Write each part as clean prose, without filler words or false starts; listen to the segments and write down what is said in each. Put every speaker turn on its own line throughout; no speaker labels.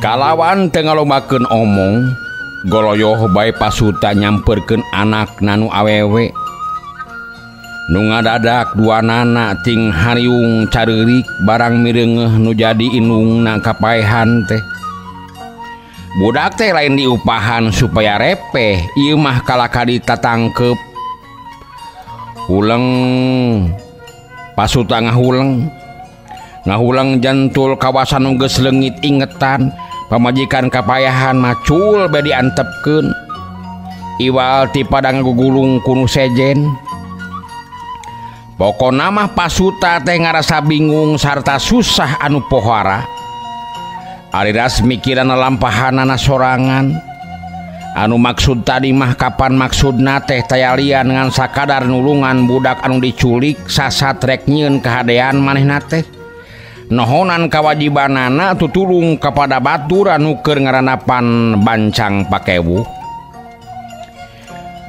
Kalawan teu ngalobakeun omong, goloyoh bae Pasuta nyamperkeun anak nanu awewe. Nu ngadadak duanana ting hariung careurik barang mireungeuh nu jadi indungna kapaehan teh. Budak teh lain diupahan supaya repeh, ieu mah kalakadi tatangkep. Huleng Pasuta ngahulang jantul kawasan nu geus leungit ingetan. Pamajikan kapayahan macul be diantepkeun. Iwal ti pada ngagugulung kunu sejen. Pokona mah Pasuta teh ngarasa bingung sarta susah anu pohara. Ariras mikiran lampahanana sorangan. Anu maksud tadi mah kapan maksudna teh tayalian ngan sakadar nulungan budak anu diculik sasat rek nyieun kahadean manehna teh. Nohonan kawajibanana tutulung kepada batur anu keur ngaranapan bancang pakewu.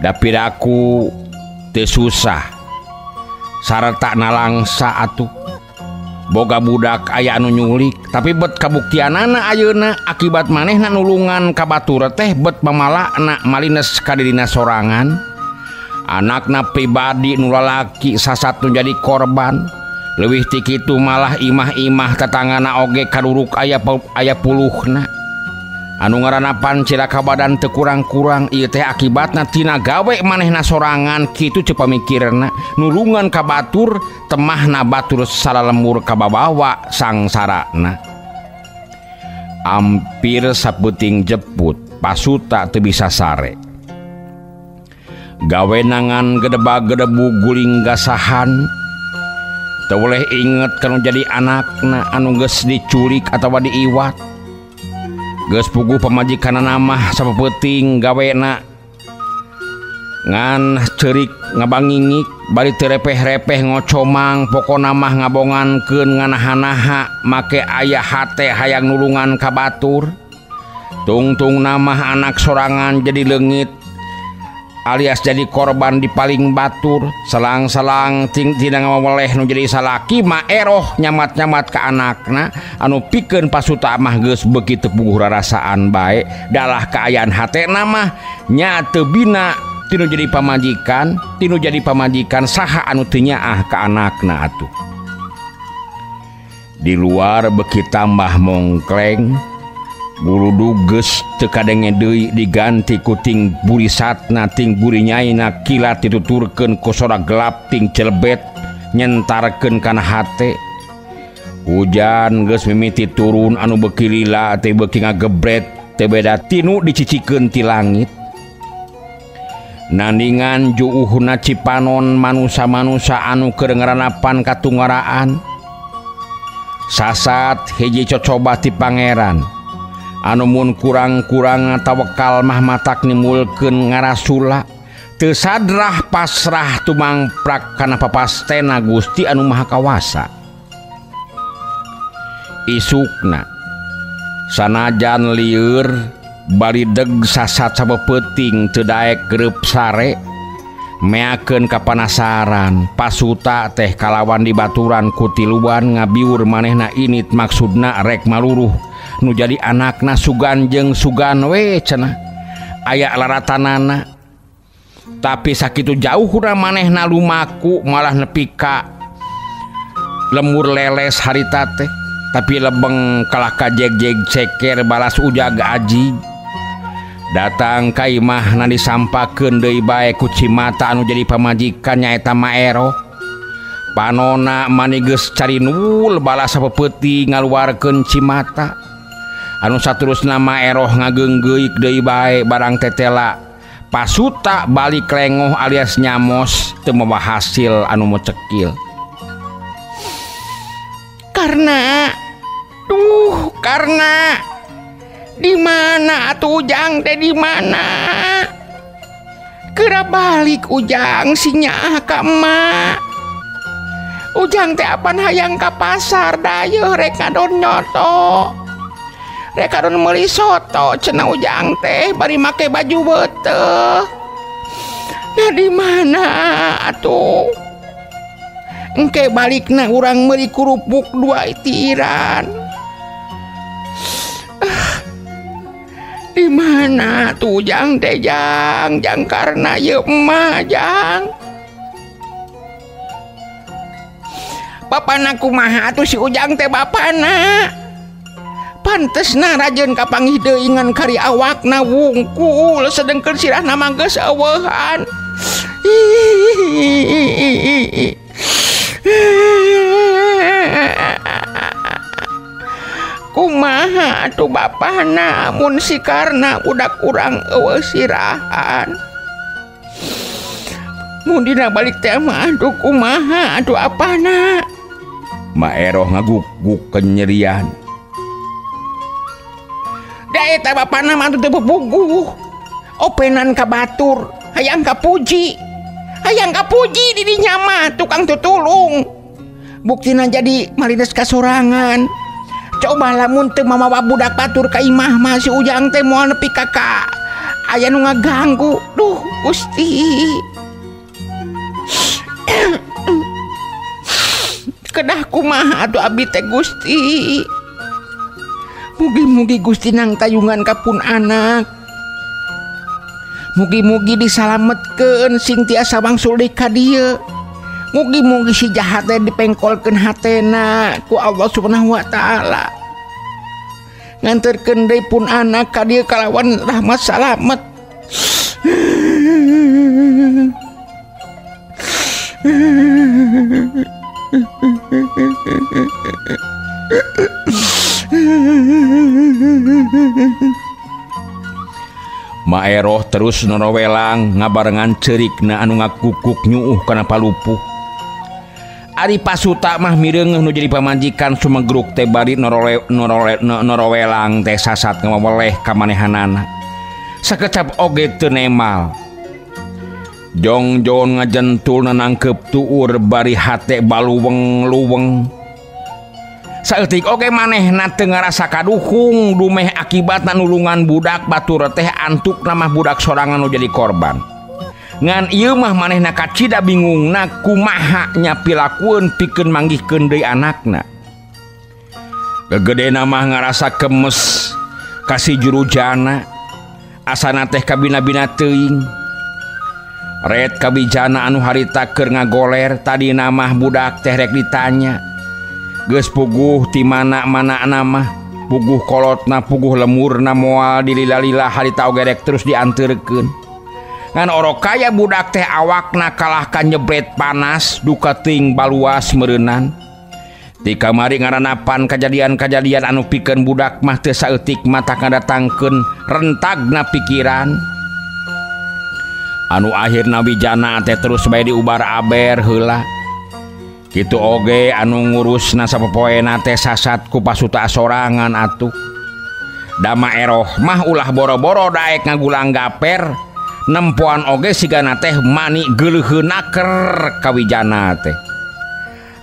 Dapiraku teu susah sarta nalangsa atuh. Boga budak aya anu nyulik tapi bet kabuktianana ayeuna akibat manehna nulungan ka batur teh bet mamalakna malines ka dirina sorangan. Anakna pribadi nu lalaki sasat nu jadi korban. Leuwih ti kitu malah imah-imah tetanggana oge kaduruk aya puluhna. Anu ngaranapan cilaka badan teu kurang-kurang ieu teh akibatna tina gawe manehna sorangan kitu ceuk pamikirna. Nulungan ka batur temahna batur salalembur ka babawa sangsarana. Ampir sapeuting jeput Pasuta teu bisa sare. Gawe nangan gedebag-gedebu guling gasahan. Teu boleh inget kalau jadi anakna anu geus diculik atawa diiwat. Geus puguh pamajikanana mah sapeuting gawena ngan ceurik ngabangingik bari teu repeh-repeh ngocomang pokona mah ngabongankeun nganaha-naha make aya hate hayang nulungan ka batur. Tungtungna mah anak sorangan jadi leungit alias jadi korban di paling batur. Selang-selang tina ngaweleh nu jadi salaki mah eroh nyamat-nyamat ka anakna anu pikeun Pasuta mah geus beuki teu puguh rarasaan bae. Dalah kaayaan hatena mah nya teu bina tinu jadi pamajikan saha anu teu nyaah ka anakna atuh. Di luar beuki tambah mongkleng. Buludu geus teu kadenge deui diganti ku ting burisatna ting buri nyaina kilat dituturkeun ku sorak gelap ting celebet nyentarkeun kana hate. Hujan geus mimiti turun anu beuki lila teh beuki ngagebret teu beda tinu dicicikeun ti langit. Nandingan juuhna cipanon manusa-manusa anu keur ngaranapan katunggaraan. Sasat hiji cocoba ti pangeran. Anu mun kurang-kurang tawakal mah matak nimulkeun ngarasula teu sadrah pasrah tumangprak kana papastena Gusti anu Maha Kawasa. Isukna sanajan lieur balideg sasat sabeuting teu daek greup sare meakeun kapanasaran Pasuta teh kalawan dibaturan ku tiluan ngabiur manehna init maksudna rek maluruh nu jadi anakna Sugan jeung Sugan we cenah aya laratanana. Tapi sakitu jauhna manehna lumaku malah nepi ka lemur leles harita teh tapi lebeng kalah ka jeg-jeg ceker balas ujag aji. Datang ka imahna disampakeun deui bae ku Cimata anu jadi pamajikan nyaeta Maero. Panona mani geus cari nul balas sapeuting ngaluarkeun Cimata. Anu saterusna Maero ngageunggeuyik deui bae barang tetela Pasuta balik lengoh alias nyamos teu mawa hasil anu mecekil. Karna di mana atuh Ujang teh di mana? Kira balik Ujang si nyaah ka emak. Ujang teh apan hayang ka pasar dayeuh rek ngadon nyoto. Rek kadon meuli soto cenah Ujang teh bari make baju beuteuh. Nah di mana atuh? Engke balikna urang meuli kurupuk 2 itiran. Di mana tuh Jang teh Jang karena ye emah Jang. Bapana kumaha atuh si Ujang teh bapana. Pantesna rajeun kapanggih deui ngan kari awakna wungkul sedengkeun sirahna mah geus eueuhan. Kumaha atuh bapana mun si Karna budak urang eueuh sirahan. Mun dina balik teh mah aduh kumaha atuh apana. Maeroh ngaguk-guk kenyerian. Da eta bapana mah teu bebuguh. Openan ka batur, hayang kapuji. Hayang kapuji di dinya mah tukang tutulung. Buktina jadi malides kasorangan. Coba lamun teu mamawa budak batur ka imah mah si Ujang teh moal nepi ka aya nu ngaganggu. Duh Gusti. Kedah kumaha atuh abdi teh Gusti. Mugi-mugi Gusti nang tayungan kapun anak. Mugi-mugi disalametkeun sing tiasa wangsul deui ka dieu. Mugi-mugi si jahat teh dipengkolkeun hatena ku Allah Subhanahu wa taala. Nganterkeun deui pun anak ka dieu kalawan rahmat salamet. Maeroh terus norowelang ngabarengan cerikna anu ngakukuk nyuuh kana palupuh. Ari Pasuta mah mireungeuh nu jadi pamajikan sumegruk teh bari norowelang teh sasat ngaweleh ka manehanana. Sakecap oge teu nemal. Jongjon ngajentul nanangkep tuur bari hate baluweng-luweng. Saeutik oge manehna teu ngarasa kaduhung dumeh akibatna nulungan budak batur teh antuk namah budak sorangan nu jadi korban. Ngan ieu mah manehna kacida bingungna kumaha nya pilakueun pikeun manggihkeun deui anakna. Gegedena mah ngarasa kemes kasih jurujana asana teh kabina-bina teuing. Red kabijana anu harita keur ngagoler tadi namah budak teh rek ditanya. Geus puguh ti mana-manana mah, puguh kolotna, puguh lemurna moal dilila-lila harita oge rek terus dianteurkeun. Ngan orok kaya budak teh awakna kalah ka nyebret panas duka teuing baluas meureunnan. Ti kamari ngaranapan kajadian-kajadian anu pikeun budak mah teu saeutik mata ngadatangkeun rentagna pikiran. Anu akhirna wijana teh terus bae diubar aber heula. Kitu oge anu ngurusna sapopoena teh sasat ku Pasuta sorangan atuh. Da maeroh mah ulah boro-boro daek ngagulang gaper, nempoan oge sigana teh mani geuleuheunaker ka wijana teh.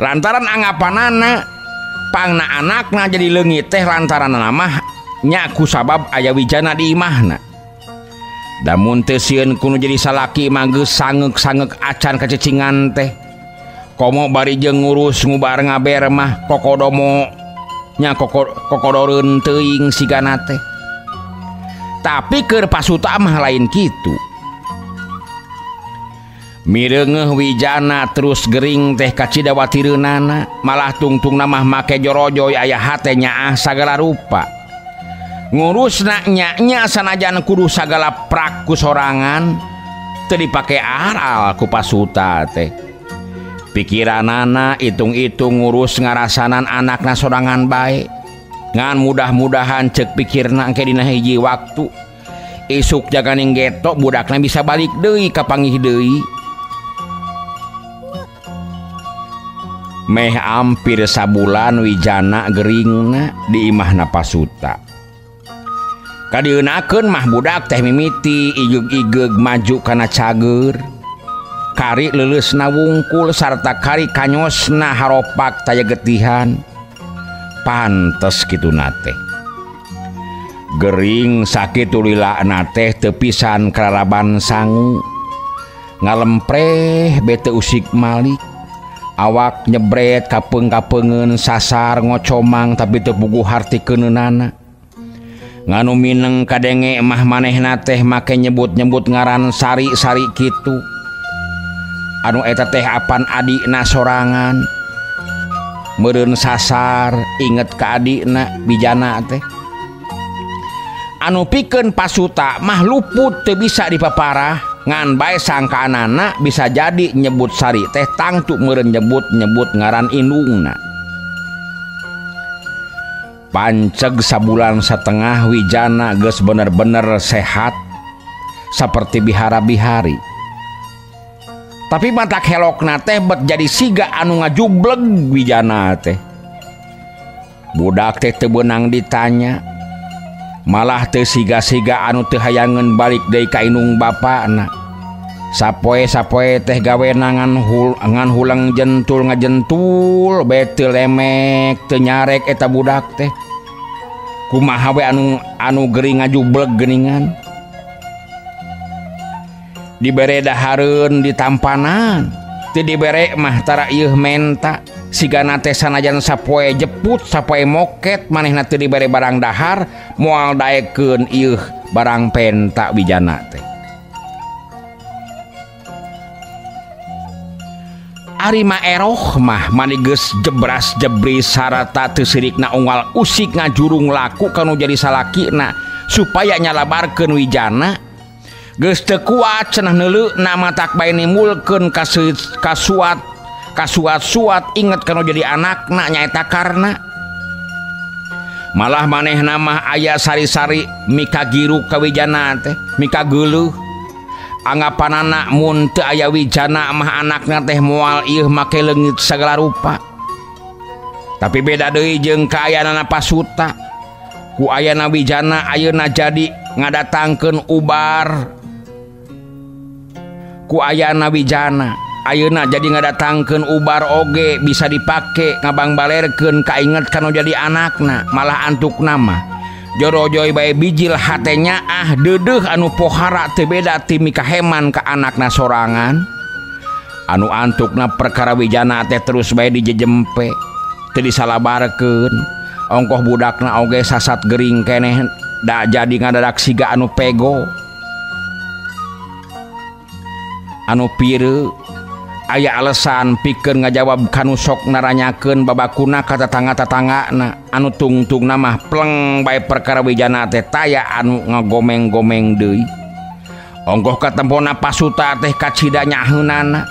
Lantaran anggapanana pangna anakna jadi leungit teh lantaranna mah nya ku sabab aya wijana di imahna. Damun teu sieun kudu jadi salaki mah geus sangeuk-sangeuk acan kacecingan teh. Komo bari jeung ngurus ngubar ngaber mah kokodomo nya kokodoreun teuing sigana teh. Tapi keur Pasuta mah lain kitu. Mireungeuh wijana terus gering teh ka cidawatireunana, malah tungtungna mah make jorojoy aya hate nyaah sagala rupa. Ngurusna nya sanajan kudu sagala prak ku sorangan teu dipake aral ku Pasuta teh. Pikiranana itung-itung ngurus ngarasanan anakna sorangan bae. Ngan mudah-mudahan cek pikirna engke dina hiji waktu isuk jaganing getok budakna bisa balik deui ka panggih deui. Meh ampir sabulan wijana geringna di imahna Pasuta. Kadieunaakeun mah budak teh mimiti igeg-igeg maju kana cager. Kari leuleusna wungkul sarta kari kanyosna haropak taya getihan. Pantes kituna teh. Gering sakitu lilana teh teu pisan kararaban sangu. Ngalempreh bete usik malik. Awak nyebret kapeung-kapeungeun sasar ngocomang tapi teu puguh hartikeunana. nganu mineng kadenge mah manehna teh make nyebut-nyebut ngaran sari-sari kitu anu eta teh apan adikna sorangan meureun sasar inget ka adikna bijana teh anu pikeun pasuta mah luput teu bisa dipaparah ngan bae sangkaanana bisa jadi nyebut sari teh tangtu meureun nyebut ngaran indungna. Panceg sabulan setengah Wijana geus bener-bener sehat seperti bihara-bihari. Tapi matak helokna teh bet jadi siga anu ngajubleg Wijana teh. Budak teh teu beunang ditanya. Malah teu siga-siga anu teu hayangeun balik deui ka indung bapana. Sapoe-sapoe teh gawena ngan hulang jentul ngajentul bae teu lemek teu nyarek eta budak teh. Kumaha we anu gering ngajubleg geuningan. Dibere dahareun ditampanan teu dibere mah tara ieuh menta sigana teh sanajan sapoe jeput sapoe moket manehna teu dibere barang dahar moal daekeun ieuh barang penta Wijana teh. Ari maeroh mah manigeus jebras jebris sarata teu sirikna unggal usik ngajurung laku kanu jadi salakina supaya nyalabarkeun Wijana geus teu kuat cenah neuleukna matak bae nimulkeun kasuat inget kanu jadi anakna nyaeta Karna. Malah manehna mah aya sari-sari mika giru ka Wijana teh mika geuleuh. Anggapanana mun teu aya Wijana mah anakna teh moal ieuh make leungit sagala rupa. Tapi beda deui jeung kaayanana pasuta. Ku ayana Wijana ayeuna jadi ngadatangkeun ubar. Ku ayana Wijana ayeuna jadi ngadatangkeun ubar oge bisa dipake ngabangbalerkeun kainget kanu jadi anakna malah antukna mah jorojoy bae bijil hatenya deudeuh anu pohara teu beda ti mika heman ka anakna sorangan. Anu antukna perkara Wijana teh terus bae dijejempe teu disalabarkeun. Ongkoh budakna oge sasat gering keneh da jadi ngadadak siga anu pego. Anu pieu aya alesan pikeun ngajawab kanu sok naranyakeun babakuna ka tatangga-tatanggana anu tungtungna mah pleng bae perkara Wijana teh taya anu ngagomeng-gomeng deui. Ongkoh katempona pasuta teh kacida nyaheunana.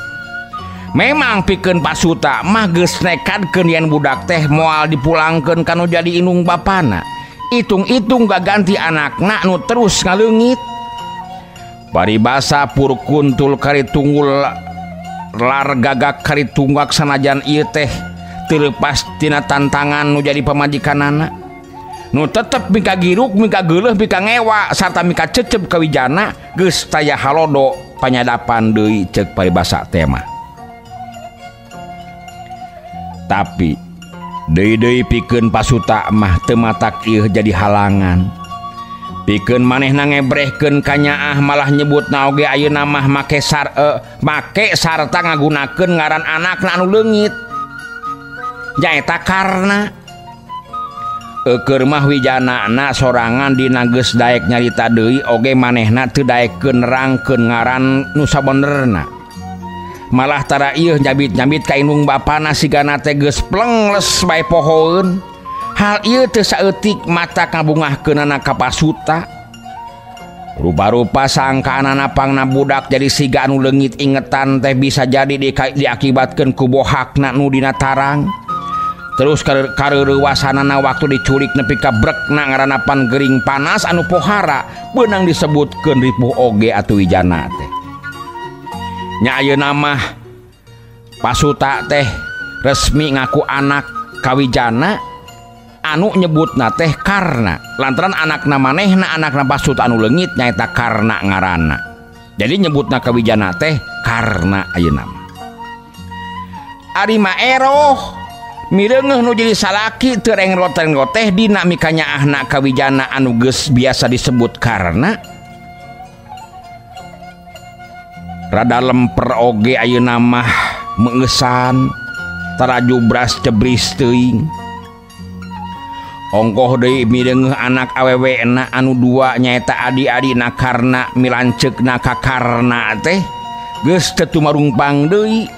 Memang pikeun pasuta mah geus nekadkeun yen budak teh moal dipulangkeun kanu jadi indung bapana. Itung-itung gaganti anakna anu terus ngaleungit. Paribasa pur kuntul kari tunggul lar gagak kari tunggak sanajan ieu teh teu leupas tina tantangan nu jadi pamajikanana nu tetep mika giruk mika geuleuh mika ngewa sarta mika cecep ka Wijana geus taya halodo panyadapan deui ceuk paribasa teh mah. Tapi deui-deui pikeun pasuta mah teu matak ieuh jadi halangan. Pikeun manehna ngebrehkeun ka nyaah malah nyebutna oge ayeuna mah make sarta ngagunakeun ngaran anakna anu leungit nyaeta Karna. Keur mah Wijanana sorangan dina geus daek nyarita deui oge manehna teu daekeun nerangkeun ngaran nu sabenerna. Malah tara ieuh nyabit-nyabit ka indung bapana sigana teh geus plengles bae pohoeun. Hal ieu teu saeutik mata ngabungahkeunana ka pasuta. Rupa-rupa sangkaanana pangna budak jadi siga anu leungit ingetan teh bisa jadi diakibatkeun ku bohakna nu dina tarang. Terus kareurewasanana waktu diculik nepi ka brekna ngaranapan gering panas anu pohara beunang disebutkeun ripuh oge atuh Wijana teh. Nya ayeuna mah pasuta teh resmi ngaku anak ka Wijana anu nyebutna teh Karna lantaran anakna manehna anakna pasuta anu leungit nyaeta Karna ngaranna. Jadi nyebutna ka Wijana teh Karna ayeuna mah. Ari maeroh mireungeuh nu jadi salaki teu rengrot-rengrot teh dina mika nyaahna ka Wijana anu geus biasa disebut Karna. Rada lemper oge ayeuna mah meungeusan tara jubras jebris teuing. ongkoh deui mireungeuh anak awewena anu dua nyaeta adi-adina karna milanceukna ka karna teh geus teu tumarumpang deui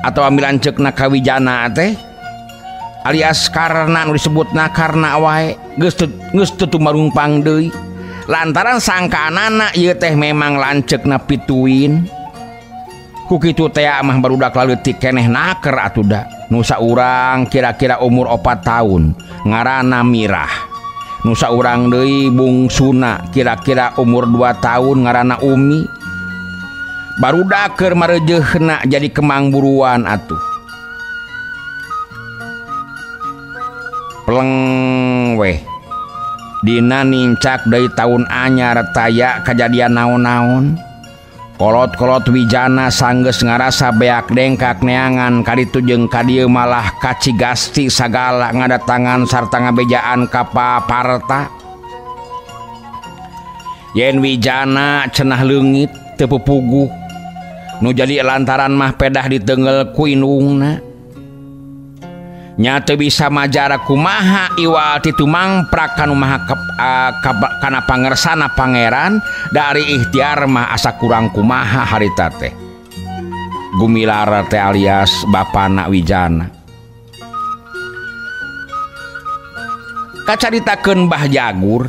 atawa milanceukna ka Wijana teh alias karna anu disebutna karna wae geus teu tumarumpang deui lantaran sangkaanana ieu teh memang lanceukna pituin. Ku kitu teh mah barudak leutik keneh naker atuh da. Nu saurang kira-kira umur 4 tahun ngaranna Mirah. Nu saurang deui bungsuna kira-kira umur 2 tahun ngaranna Umi. Barudak keur marejeehna jadi kemang buruan atuh. Pleng weh. Dina nincak deui taun anyar taya kajadian naon-naon. Kolot-kolot Wijana sanggeus ngarasa beak dengkak neangan kaditu jeung kadieu malah kacigasti sagala ngadatangan sarta ngabejaan ka paparta. Yen Wijana cenah leungit teu pupuguh nu jadi lantaran mah pedah diteungel ku indungna. Nya teu bisa majara kumaha iwal ti tumangprak kanu maha kana pangersana pangeran dari ikhtiar mah asa kurang kumaha harita teh. Gumilar teh alias bapana Wijana kacaritakeun Mbah Jagur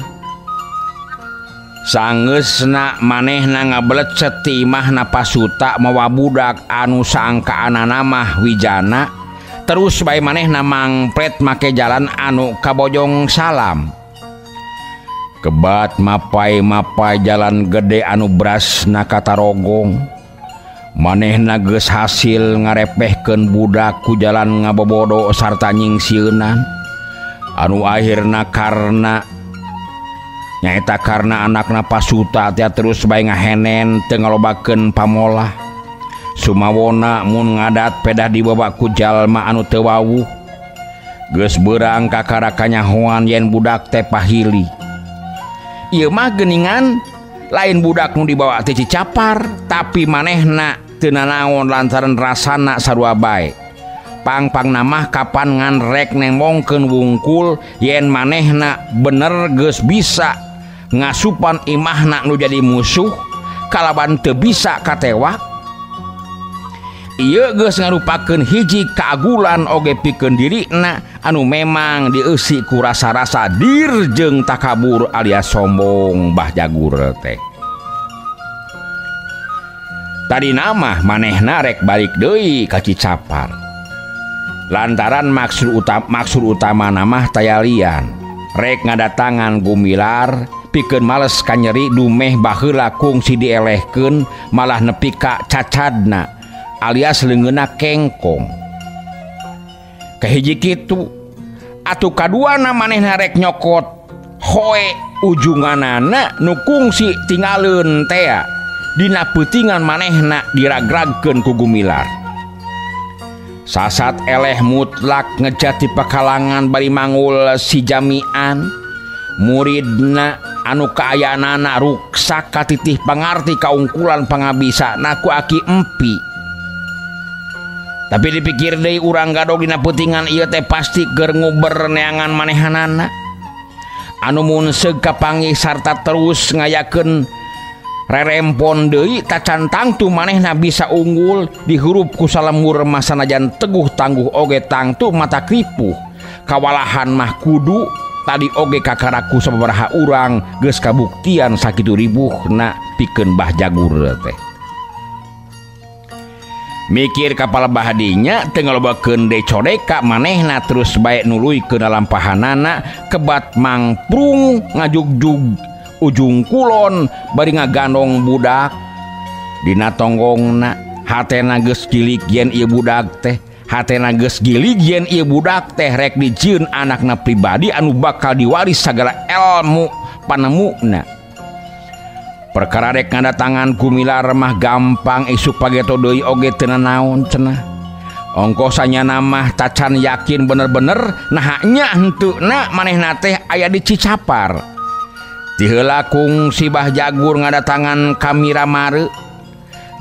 sangeusna manehna ngabelecet ti imahna Pasuta mawa budak anu saangkaanana mah Wijana. Terus bae manehna mangpret make jalan anu kabojong salam. Kebat mapai-mapai jalan gede anu berasna ka Tarogong. Manehna geus hasil ngarepehkeun budak ku jalan ngabobodo sarta nyingsieunan. Anu akhirna karna nyaeta karna anakna Pasuta teh terus bae ngahenen teu ngalobakeun pamolah. Sumawona mun ngadat pedah dibawa ku jalma anu teu wawuh geus beurang ka karakanyahoan yen budak teh pahili. Ieu mah geuningan lain budak nu dibawa teh Cicapar tapi manehna teu nanaon lantaran rasana sarua bae. Pang-pangna mah kapan ngan rek nengongkeun wungkul yen manehna bener geus bisa ngasupan imahna nu jadi musuh kalaban teu bisa katewak. Ieu geus ngarupakeun hiji kaagulan oge pikeun dirina anu memang dieusi ku rasa-rasa dirjeng takabur alias sombong Mbah Jagur teh. Tadina mah manehna rek balik deui ka Cicapar. Lantaran maksud utamana mah tayalian rek ngadatangan Gumilar pikeun males kanyeri dumeh baheula kungsi dielehkeun malah nepi ka cacadna alias leungeuna kengkong. Kahiji kitu atuh kaduana manehna rek nyokot hoe ujunganana nu kungsi tingaleun teh dina peutingan manehna diragragkeun ku Gumilar. Sasat eleh mutlak ngejati pakalangan bari mangul si jamian muridna anu kaayanana ruksak katitih pangarti kaungkulan pangabisana ku Aki Empi. Tapi dipikir deui urang gadog dina peutingan ieu teh pasti keur nguber neangan manehanana anu mun seug kapanggih sarta terus ngayakeun rerempon deui tacantang tu manehna bisa unggul dihurup ku salemur masanajan teguh tangguh oge tangtu mata kripuh kawalahan mah kudu tadi oge kakaraku sababaraha urang geus kabuktian sakitu ribuhna pikeun Mbah Jagur teh. Mikir kapal bahadinya teu ngalobakeun decodeka manehna terus bae nuluykeun lampahanana kebat mangprung ngajugjug ujung kulon bari ngagandong budak dina tonggongna. Hatena geus gilig yen ieu budak teh hatena geus gilig yen ieu budak teh rek dijieun anakna pribadi anu bakal diwaris sagala ilmu panemuna. Perkara rek ngadatangan Gumilar mah gampang isuk pageto deui oge teu naon cenah. Ongkosanya mah tacan yakin bener-bener nahnya henteuna manehna teh aya di Cicapar. Ti heula kungsi Mbah Jagur ngadatangan ka Miramare.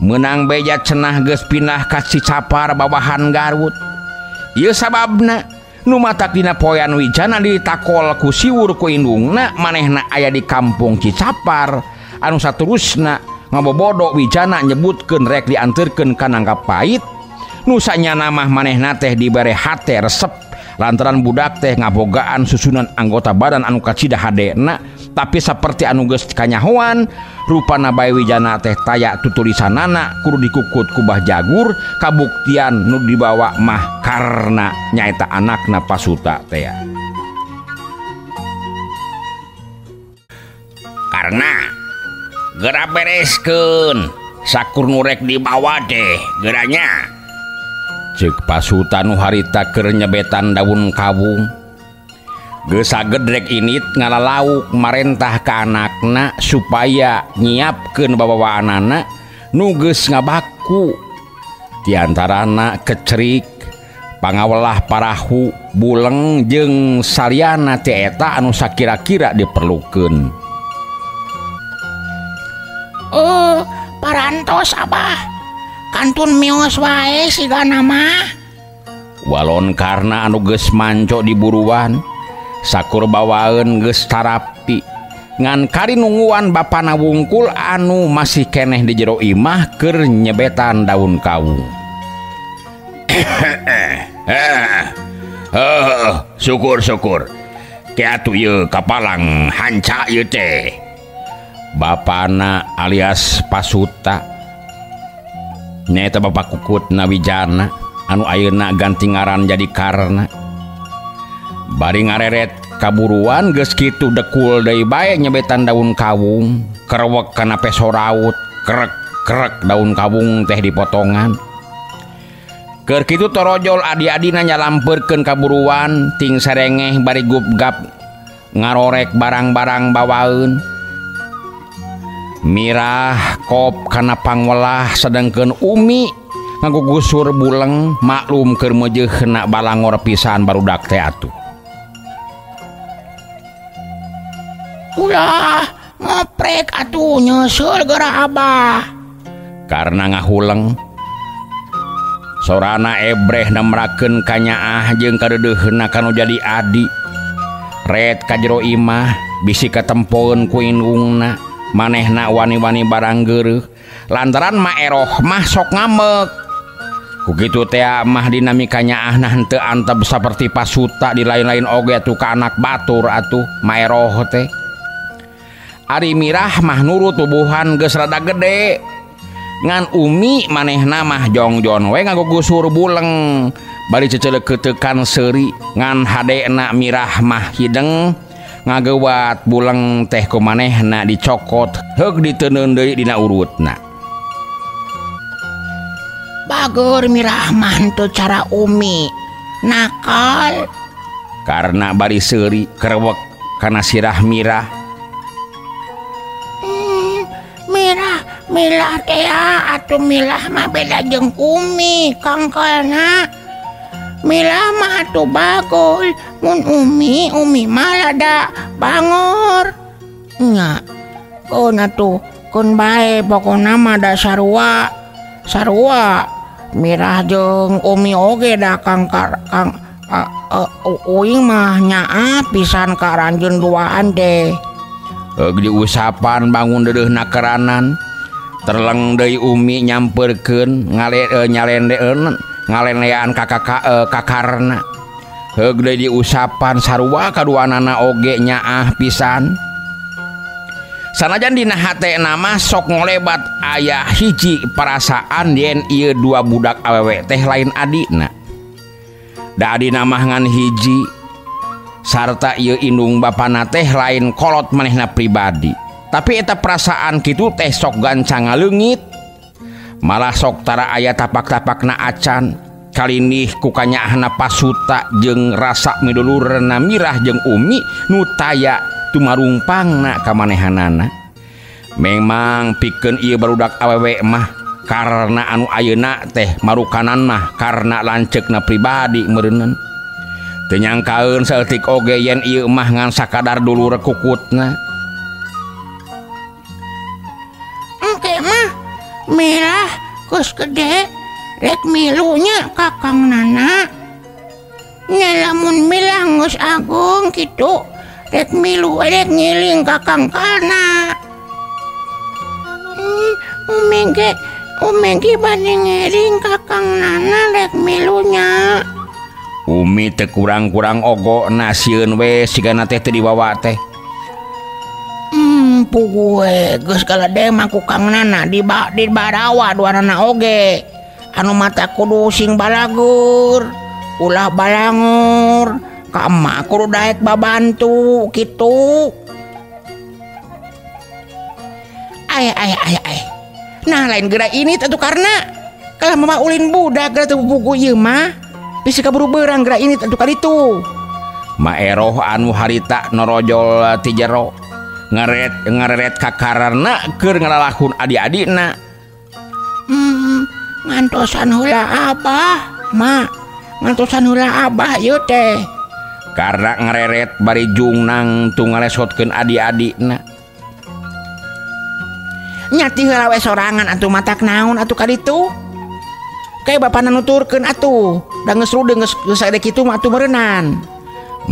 Meunang beja cenah geus pindah ka Cicapar bawahan Garut. Ieu sababna nu matak dina poean Wijana ditakol ku siwur ku indungna manehna aya di kampung Cicapar anu saterusna ngabobodo Wijana nyebutkeun rek dianterkeun ka Nangka Pait nu sanyana mah manehna teh dibere hate resep lantaran budak teh ngabogaan susunan anggota badan anu kacida hadena tapi seperti anu geus kanyahoan rupana bae Wijana teh taya tutulisanana kudu dikukut kubah jagur kabuktian nu dibawa mah karena nyaeta anakna Pasuta teh karena gera bereskeun sakur nu rek dibawa teh geranya cek Pasuta nu harita keur nyebetan daun kawung geus saged rek init ngalalauk marentah ka anakna supaya nyiapkeun babawaanana nu geus ngabaku diantarana kecerik pangawelah parahu buleng jeung saliyana teh eta anu sakira-kira diperlukeun.
Parantos Abah kantun mios wae sigana mah
walon karna anu geus manco diburuan sakur bawaeun geus tarapi ngan kari nungguan bapana wungkul anu masih keneh di jero imah keur nyebetan daun kawung. Syukur kiatu ieu kapalang hanca ieu teh bapana alias Pasuta nyaeta bapak kukutna Wijana anu ayeuna ganti ngaran jadi Karna bari ngareret kaburuan geus kitu dekul deui bae nyebetan daun kawung kerewek kana peso raut krek daun kawung teh dipotongan keur kitu torojol adi-adina nyalampeurkeun kaburuan ting serengeh bari gubgap ngarorek barang-barang bawaeun Mirah kop kana pangwelah sedengkeun Umi ngagugusur buleng maklum keur meujeuna balangor pisan barudak teh atuh.
Ulah ngoprek atuh nyeuseul geura Abah.
Karena ngahuleng sorana ebreh nemrakeun ka nyaah jeung kadeudeuna kanu jadi adi. Red ka jero imah bisi katempoeun ku indungna manehna wani-wani barang geureuh lantaran maeroh mah sok ngamek. Ku kitu teh mah dinamika nyaahna henteu antep saperti Pasuta di lain-lain oge atuh ka anak batur atuh maeroh teh. Ari Mirah mah nurut tubuhan geus rada gede ngan Umi manehna mah jongjon we ngagugusur buleng bari ceceleukeutekan seuri ngan hadena Mirah mah hideng ngagewat buleng teh ku manehna dicokot heug diteuneun deui dina urutna.
Bagur Mirah mah henteu cara Umi nakal
karena bari seuri kerewek kana sirah Mirah.
Milah teh atuh Milah mah beda jeung Umi kangkalna. Milah mah atuh bagol mun Umi mah rada bangor nya keun atuh keun bae pokona mah da sarua Mirah jeung Umi oge da kang uing mah nyaah pisan ka ranjeun duaan teh.
Diusapan bangun deudeuhna keranan terleng deui Umi nyampeurkeun ngalenean kakarna heug deui diusapan sarua kaduanana oge nyaah pisan sanajan dina hatena mah sok ngolebat aya hiji perasaan yen ieu dua budak awewe teh lain adina da adina mah ngan hiji sarta ieu indung bapana teh lain kolot manehna pribadi tapi eta perasaan kitu teh sok gancang ngaleungit malah sok tara aya tapak-tapakna acan kalinih ku kanyaahna Pasuta jeung rasa midulurna Mirah jeung Umi nu taya tumarumpangna ka manehanana memang pikeun ieu barudak awewe mah karena anu ayeuna teh marukanan mah karena lanceukna pribadi meureunn teu nyangkaeun saeutik oge yen ieu mah ngan sakadar dulur kukutna.
Engke mah Mirah geus gede rek milunya kakang nana nya lamun milah geus agung kitu rek milu rek ngiling ka kangkana. Umi ge bade ngiling ka Kang Nana rek milunya.
Umi teu kurang-kurang ogo nasieun we sigana teh teu dibawa teh.
Pugue geus galedem aku Kang Nana di barawa duanana oge. Anu mata kudu sing balagur, ulah balangur, ka emak kudu daek babantu kitu. Ay. Nah lain geura ini tentu karena kalau mama ulin budak geura teu buku ieu mah bisa kaburu beurang geura ini tentu kali itu.
Maeroh anu harita norojol ti jero ngareret kakararna keur ngalalakun adi-adina.
Ngantosan heula abah, mak. Ngantosan heula abah ieu teh.
Karena ngareret bari jungnang tu ngalesotkeun adi-adina.
Nyati heula we sorangan atuh matak naon atuh ka ditu. Kae bapana nuturkeun atuh. Da geus rudeung geus ade kitu mah atuh meureunnan.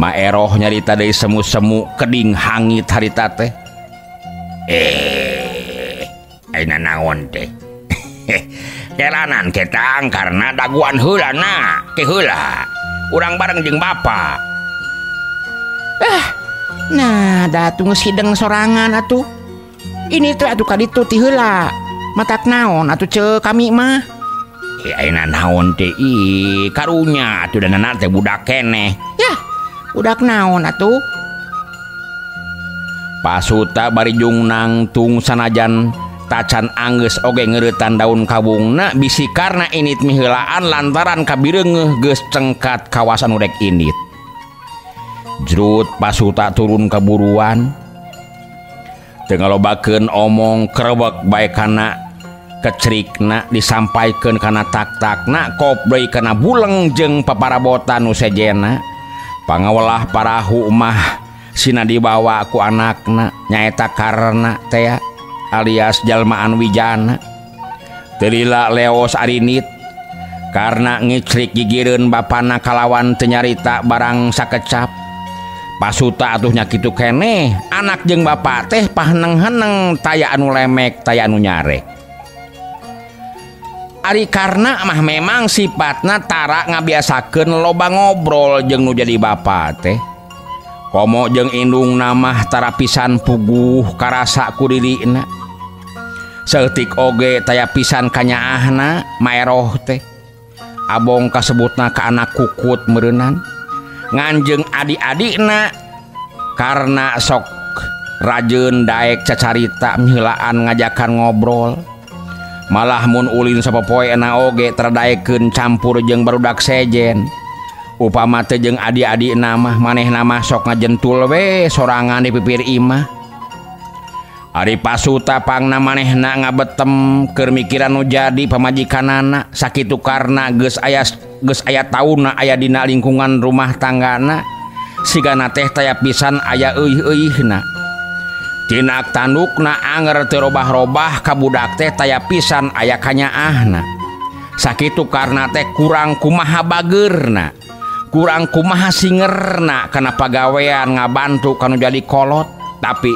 Maeroh nyarita deui semu-semu keding hangit harita teh.
Ayeuna naon teh? Kelanan ketang karena daguan heula na, ke heula. Urang bareng jeung bapa.
Nah, da tunggu sideng sorangan atuh. Ini teh atuh ka ditu ti heula. Matak naon atuh ceuk kami mah?
Ayeuna naon teh karunya atuh danana teh budak keneh.
Yah, budak naon atuh?
Pasuta bari jungnang tung sanajan tacan anggeus oge ngeuretan daun kabungna bisi karna init miheulaan lantaran kabireungeuh geus cengkat kawasan urek init. Jrut pasuta turun kaburuan teu ngalobakeun omong krewek bae kana kecerikna disampaikeun kana tak-takna kop deui kana buleng jeung paparabotan nu sejena. Pangawelah parahu mah sina dibawa ku anakna nyaeta Karna teh alias jalmaan wijana. Teu lila leos arinit karena ngicrik gigireun bapana kalawan teu nyarita barang sakecap. Pasuta atuh nya kitu keneh anak jeung bapa teh paheneng-heneng taya anu lemek taya anu nyarek. Ari Karna mah memang sifatna tara ngabiasakeun loba ngobrol jeung nu jadi bapa teh. Komo jeung indungna mah tara pisan puguh karasa ku dirina. Seutik oge taya pisan kanyaahna maeroh teh. Abong kasebutna ka anak kukut meureunnan. Nganjeung adik-adikna karena sok rajeun daek cacarita miheulaan ngajakan ngobrol. Malah mun ulin sapopoena oge terdaekeun campur jeung barudak sejen. Upama teu jeung adik-adikna mah manehna mah sok ngajentul we sorangan di pipir imah. Ari pasuta pangna manehna ngabetem keur mikiran nu jadi pamajikanana sakitu karna geus aya taunna aya dina lingkungan rumah tanggana sigana teh taya pisan aya euih-euihna. Tinak tandukna anger teu robah-robah ka budak teh taya pisan aya kanyaahna. Sakitu karna teh kurang kumaha bageurna. Kurang kumaha singerna kana pagawean ngabantu kanu jadi kolot. Tapi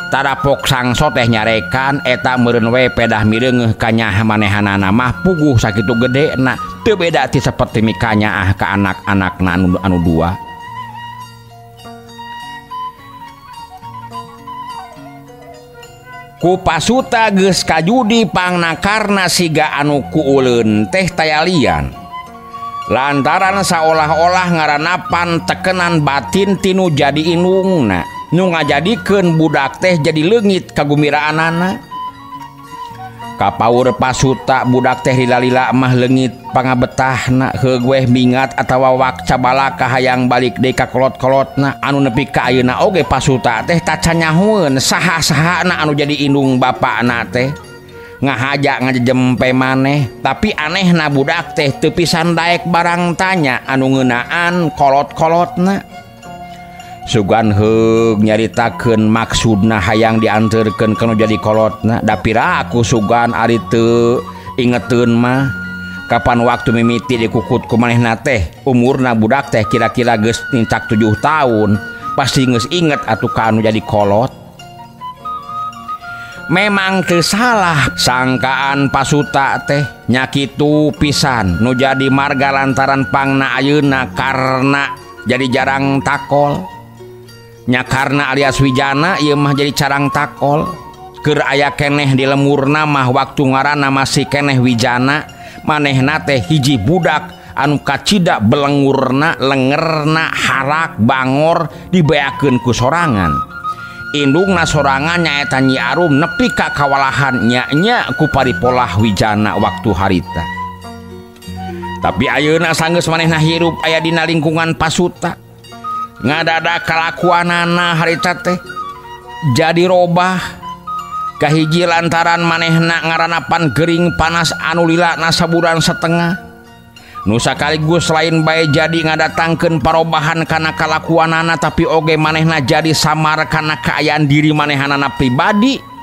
tarapok sangso teh nyarekan eta meureun we pedah mireungeuh ka nyaah manehanana mah puguh sakitu gedena teu beda ti saperti mikanyaah ka anak-anakna anu dua. Ku pasuta geus kajudi pangna karna siga anu kuuleun teh taya lian. Lantaran saolah-olah ngaranapan tekenan batin tinu jadi indungna nu ngajadikeun budak teh jadi leungit kagumiraanana. Kapaur pasuta budak teh lila-lila mah leungit pangabetahna heugweh mingat atawa wak cabalaka hayang balik deui ka kolot-kolotna anu nepi ka ayeuna oge pasuta teh tacanyahoeun saha-sahana anu jadi indung bapana teh ngahaja ngajempe maneh. Tapi anehna budak teh teu pisan daek barang tanya anu ngeunaan kolot-kolotna. Sugan heug nyaritakeun maksudna hayang dianterkeun kana jadi kolotna. Da pira aku sugan ari teu ingeteun mah kapan waktu mimiti dikukut ku manehna teh umurna budak teh kira-kira geus nincak 7 tahun pasti geus inget atuh ka anu jadi kolot. Memang teu salah sangkaan Pasuta teh nya kitu pisan nu jadi marga lantaran pangna ayeuna karena jadi jarang takol nya karena alias Wijana ieu mah jadi carang takol keur aya keneh di lemurna mah waktu ngaranna masih keneh Wijana manehna teh hiji budak anu kacida belengurna lengerna harak bangor dibeakeun ku sorangan. Indungna sorangan nyaeta Nyi Arum nepi ka kawalahan nya ku paripolah Wijana waktu harita. Tapi ayeuna sanggeus manehna hirup aya dina lingkungan Pasuta ngadadak kalakuanana harita teh jadi robah kahiji lantaran manehna ngaranapan gering panas anu lilana saburan setengah nu sakaligus lain bae jadi ngadatangkeun parobahan kana kalakuanana tapi oge manehna jadi samar kana kaayaan diri manehanana pribadi.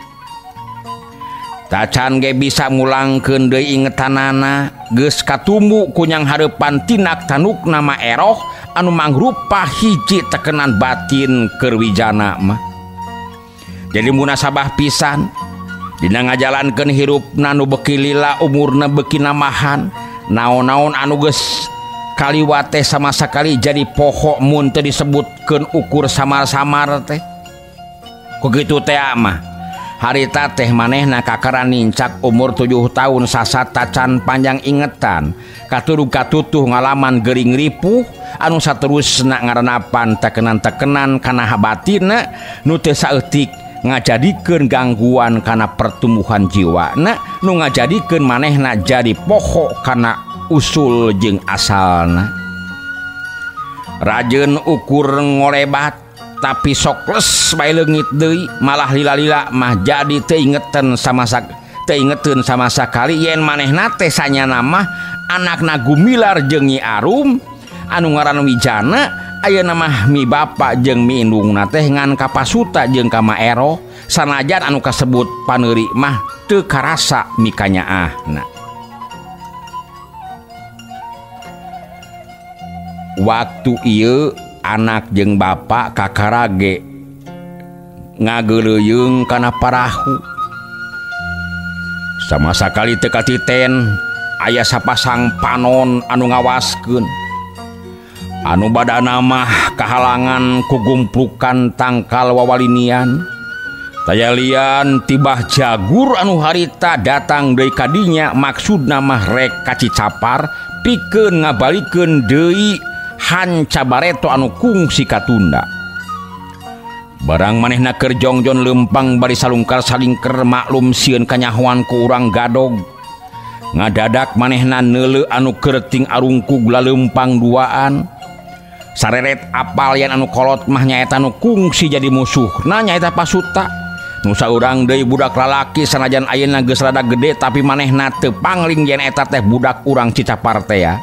Tacan ge bisa ngulangkeun deui ingetanana geus katumbu kunyang hareupan tinak tanuk nama Eroh anu mangrupa hiji tekenan batin keur Wijana mah. Jadi munasabah pisan dina ngajalankeun hirupna nu beuki lila umurna beuki namahan naon-naon anu geus kaliwat teh sama sakali jadi poho mun teu disebutkeun ukur samar-samar teh. Ku kitu teh mah harita teh manehna kakaran nincak umur 7 tahun sasat tacan panjang ingetan katuduh-katutuh ngalaman gering ripuh anu saterusna ngarenapan tekenan-tekenan kana batinna nu teu saeutik ngajadikeun gangguan kana pertumbuhan jiwana nu ngajadikeun manehna jadi poho kana usul jeung asalna. Rajeun ukur ngolebat tapi sokles bae leungit deui malah lila-lila mah jadi teu ingeteun sama sakali yen manehna teh sanyana mah anakna Gumilar jeung Nyi Arum anu ngaran Wijana ayeuna mah mi bapa jeung mi indungna teh ngan ka Pasuta jeung ka Maeroh sanajan anu kasebut paneuri mah teu karasa mikanyaahna. Waktu ieu anak jeung bapa kakarage ngageuleuyeung kana parahu sama sakali teu katiten aya sapasang panon anu ngawaskeun anu badana mah kahalangan ku gumplukan tangkal wawalinian tayalian tibah jagur anu harita datang deui kadinya maksudna mah rek kacicapar pikeun ngabalikeun deui hanca bareto anu kungsi katunda. Barang manehna keur jongjon lempang bari salungkar salingker maklum sieun kanyahoan ku urang gadog ngadadak manehna neuleu anu keuting arungkug lalempang duaan sareret apal yang anu kolot mah nyaeta nu kungsi jadi musuhna nyaeta Pasuta nu saurang deui budak lalaki sanajan ayeuna geus rada gede tapi manehna teu pangling yen eta teh budak urang Cicapar teh ya.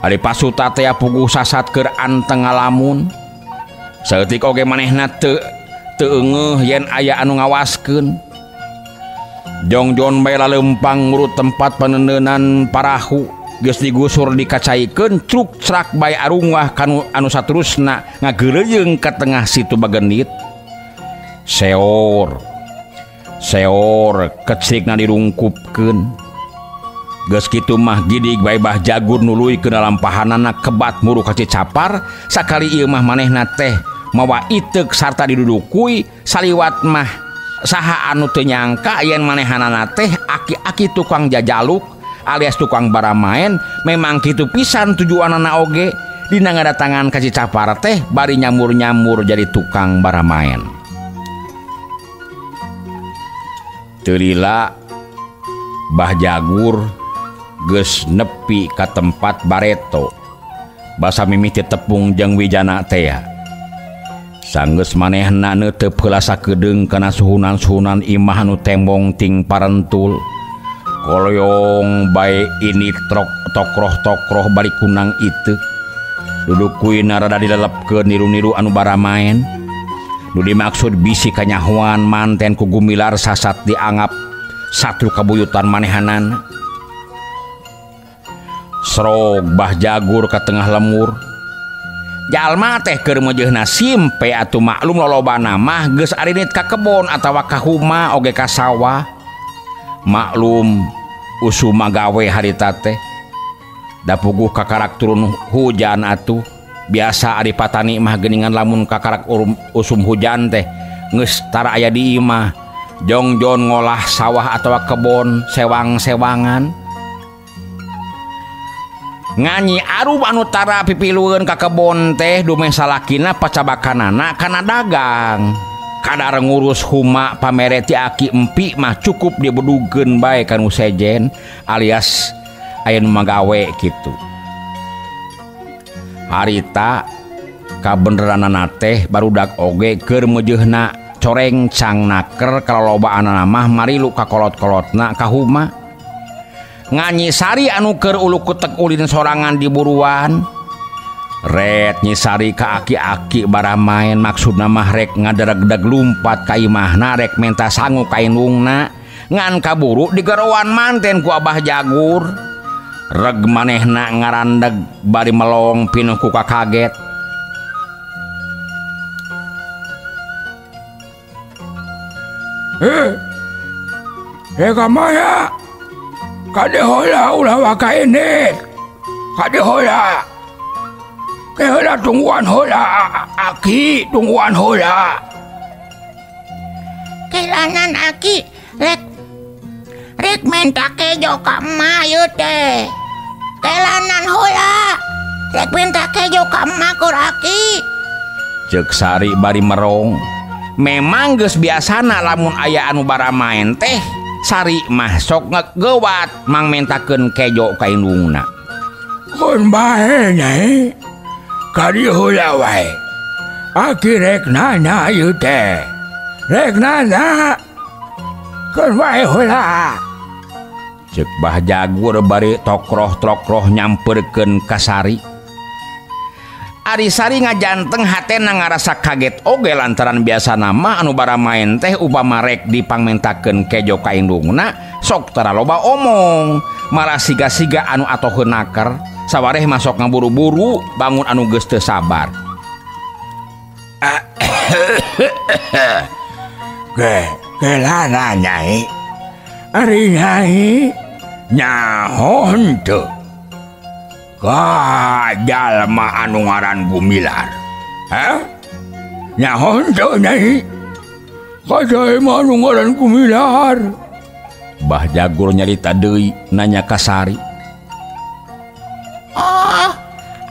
Ari Pasuta teh puguh sasat keur anteng ngalamun saeutik oge manehna teu eungeuh yen aya anu ngawaskeun jongjon bae lalempang ngurut tempat paneneunan parahu geus digusur dikacaikeun truk crak bae arungwah kanu anu saterusna ngageuleuyeung ka tengah situ bagenit seor kecikna dirungkupkeun geus kitu mah gidig bae bah jagur nuluy ke dalam pahanana kebat muru ka Cicapar sakali ieu mah manehna teh mawa iteuk sarta didudukui saliwat mah saha anu teu nyangka yen manehanana teh aki-aki tukang jajaluk alias tukang baramaen memang kitu pisan tujuanana oge dina ngadatangan ka Cicapar teh bari nyamur-nyamur jadi tukang baramaen. Teu lila bah jagur geus nepi ka tempat bareto basa mimiti tepung jeung Wijana teh sanggeus manehna neuteub heula sakedeung kana suhunan-suhunan imah anu tembong ting parentul koloyong bae ini tokroh bari kunang itu duduk kuina rada dilelepkeun niru-niru anu baramaen nu dimaksud bisi kanyahoan manten ku Gumilar sasat dianggap satu kabuyutan manehanana Srog Bah Jagur ke tengah lemur. Jalma teh keur meujeuhna simpe atuh maklum lolobana mah geus arinit ka kebon atawa ka huma oge ka sawah. Maklum usuma gawe harita teh. Da puguh kakarak turun hujan atuh. Biasa ari patani mah geuningan lamun kakarak usum hujan teh geus tara aya di imah. Jongjon ngolah sawah atawa kebon sewang-sewangan. Nganyi arup anu tara pipilueun ka kebon teh dumeh salakina pacabakanana kana dagang. Kadar ngurus huma pamere ti aki empi mah cukup dibedugkeun bae kanu sejen alias aya nu magawe kitu. Harita kabeneranana teh barudak oge keur meujeuhna coreng cang naker kalolobaanana mah marilu ka kolot-kolotna ka huma. Nganyi sari anu keur ulu kutek ulin sorangan di buruan. Ret nyisari ka aki-aki bara main maksudna mah rek ngadereg-deg lumpat ka imahna rek menta sangu ka indungna ngan kaburu digerowan manten ku Abah Jagur. Reg manehna ngarandeg bari melong pinuh ku kakaget.
Kamaya kade hola ulah wakainit. Kade hola. Keheula tungguan hola. Aki tungguan hola.
Kelanan aki rek minta kejo ka emak ieu teh. Kelanan heula. Rek minta kejo ka emak kur aki.
Ceuk sari bari merong. Memang geus biasana lamun aya anu bara main teh sari mah sok ngegewat mang mentakeun kejo ka indungna.
Kun bae nyai. Kadi heula wae. Aki rek nanya ieu teh. Rek nanya. Kun wae heula.
Ceuk Bah Jagur bari tokroh-tokroh nyamperkeun ka sari. Ari sari ngajanteng hatena ngarasa kaget oge lantaran biasa nama anu bara main teh upama rek dipangmentakeun kejo ka indungna sok tara loba omong malah siga-siga anu atoheun naker sawareh masok ngaburu-buru bangun anu geus teu sabar.
Kelana nyai. Ari nyai nyaho teu? Ka jalma anu ngaran Gumilar. Hah? Nyaho teu nyai? Ka jalma anu ngaran Gumilar.
Bah Jagur nyarita deui nanya ka sari.
Oh,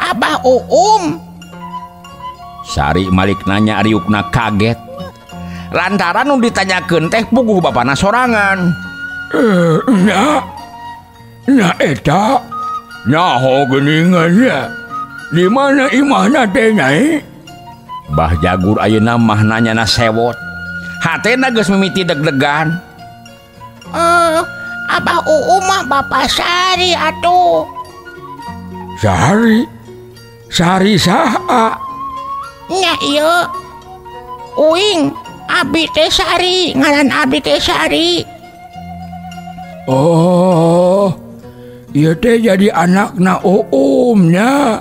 Abah Uum.
Sari malik nanya ariukna kaget. Lantaran nu ditanyakeun teh puguh bapana sorangan.
Nya eta nyaho geuningannya. Di mana imahna teh nyai?
Bah Jagur ayeuna mah nanyana sewot. Hatena geus mimiti deg-degan.
Abah Uum mah Bapak Sari atuh.
Sari? Sari saha?
Nya ieu. Uing, abi teh Sari, ngaran abi teh Sari.
Oh, ieu teh jadi anakna Uumnya.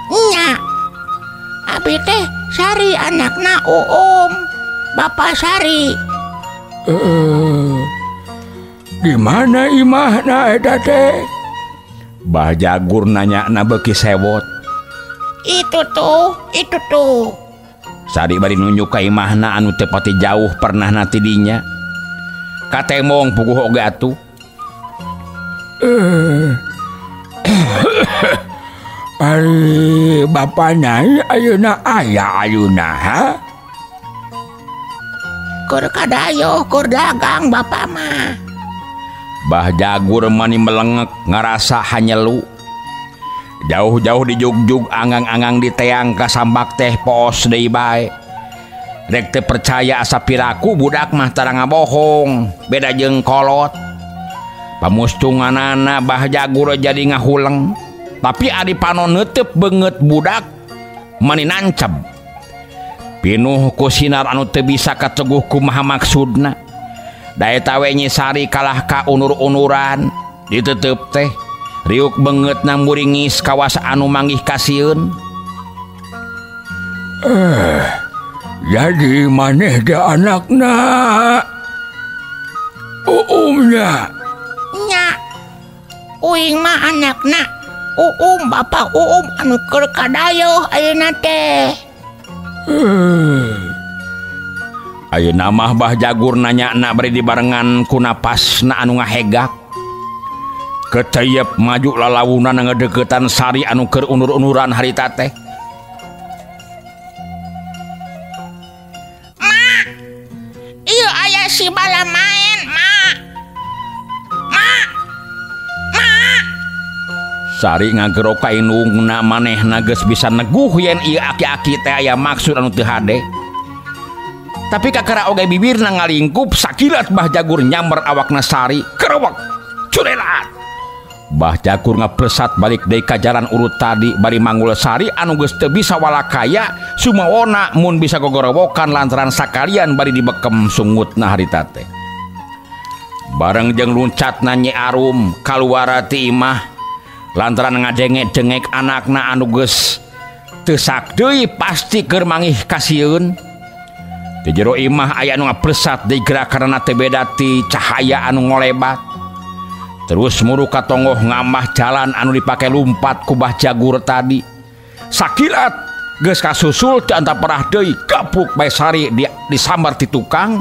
Nya. Abi teh Sari anakna Uum. Bapak Sari.
Di mana imahna eta teh?
Bah Jagur nanya na beuki sewot.
Itu tuh.
Sari bari nunjuk ka imahna anu teu pati jauh pernah na ti dinya. Katemong puguh oge atuh.
Ari bapa nyai ayeuna aya ayeuna ha?
Kur kadayo, kur dagang Bapak mah.
Bah Jagur mani melengek ngarasa hanyelu. Jauh-jauh di jugjug anggang-anggang di teang kasambak teh poos deui bae. Rek teu percaya asa piraku budak mah tara ngabohong, beda jeung kolot. Pamustunganana Bah Jagur jadi ngahuleng, tapi adi panon neuteup beungeut budak mani nanceb. Pinuh ku sinar anu teu bisa kateguh kumaha maksudna. Da eta we Nyi Sari kalah ka unur-unuran, diteuteup teh riuk banget namuringis kawas anu manggih kasieun.
Jadi maneh da anakna Uumnya.
Nya uing mah anakna Bapak anu keur kadayo ayeuna teh.
Ayeuna mah Bah Jagur nanyana bari dibarengan ku napasna anu ngahegak. Ketayep maju lalawunan ngadeukeutan Sari anu keur unur-unuran harita teh.
Mak, ieu aya si bala main, Mak. Mak. Mak.
Sari ngagerok ka indungna manehna geus bisa neguh yen ieu aki-aki teh aya maksud anu teu hade. Tapi kakara oge bibirna ngalingkup sakilat Bah Jagur nyamber awakna Sari kerewek curelat. Bah Jagur ngaplesat balik deui ka jalan urut tadi bari manggul Sari anu geus teu bisa walakaya sumawana mun bisa gogorowokan lantaran sakalian bari dibekem sungutna harita teh. Bareng jeung luncatna Nyi Arum kaluar ti imah lantaran ngadenge-dengek anakna anu geus teu sak deui pasti keur mangih kasieun. Di jero imah aya anu ngaplesat deui gerakanna teh beda ti cahaya anu ngolebat. Terus muruk ka tonggoh ngambah jalan anu dipake lumpat ku Bah Jagur tadi. Sakilat geus kasusul teu anta perah deui gapluk bae Sari disambar ti tukang.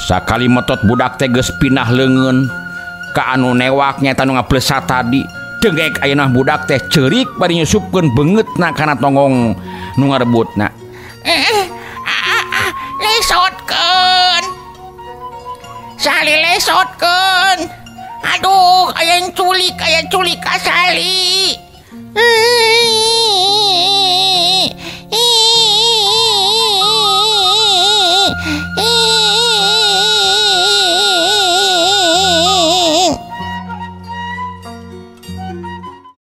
Sakali metot budak teh geus pindah leungeun ka anu newak nyaeta anu ngaplesat tadi. Dengek ayeuna budak teh ceurik bari nyusupkeun beungeutna kana tonggong nu ngarebutna.
Lesotkeun. Sali lesotkeun. Aduh, aya culik ka Sali.